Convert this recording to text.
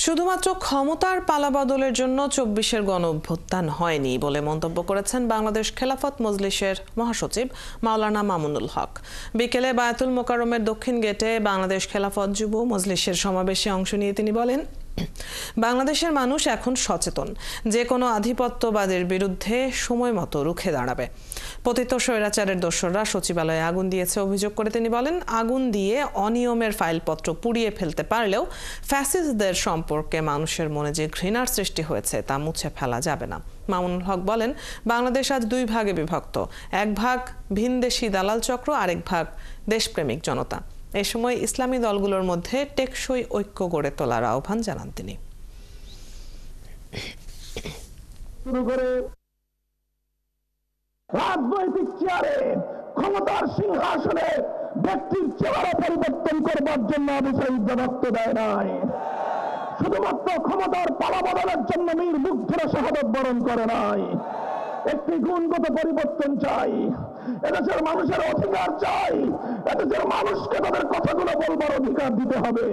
শুধুমাত্র ক্ষমতার পালাবদলের জন্য ২৪-এর গণঅভ্যুত্থান হয়নি বলে মন্তব্য করেছেন বাংলাদেশ খেলাফত মজলিসের মহাসচিব মাওলানা মামুনুল হক। বিকেলে বায়তুল মোকাররমের দক্ষিণ গেটে বাংলাদেশ খেলাফত যুব মজলিসের সমাবেশে অংশ নিয়ে তিনি বলেন, বাংলাদেশের মানুষ এখন সচেতন, যে কোনো আধিপত্যবাদের বিরুদ্ধে সময় মতো রুখে দাঁড়াবে। পতিত স্বৈরাচারের দোসররা সচিবালয়ে আগুন দিয়েছে অভিযোগ করে তিনি বলেন, আগুন দিয়ে অনিয়মের ফাইলপত্র পুড়িয়ে ফেলতে পারলেও ফ্যাসিস্টদের সম্পর্কে মানুষের মনে যে ঘৃণার সৃষ্টি হয়েছে তা মুছে ফেলা যাবে না। মামুনুল হক বলেন, বাংলাদেশ আজ দুই ভাগে বিভক্ত, এক ভাগ ভিনদেশি দালাল চক্র, আরেক ভাগ দেশপ্রেমিক জনতা। এই সময় ইসলামী দলগুলোর মধ্যে টেকসই ঐক্য গড়ে তোলার আহ্বান জানান তিনি। রাজনৈতিক চেয়ারে ক্ষমতার সিংহাসনে ব্যক্তির চেহারা পরিবর্তন করবার জন্য আবু সাঈদ রক্ত দেয় নাই, শুধুমাত্র ক্ষমতার পালাবদলের জন্য মীর মুগ্ধরা শাহাদত বরণ করে নাই। একটি গুণগত পরিবর্তন চাই, এদেশের মানুষের অধিকার চাই, এদেশের মানুষকে তাদের কথাগুলো বলবার অধিকার দিতে হবে।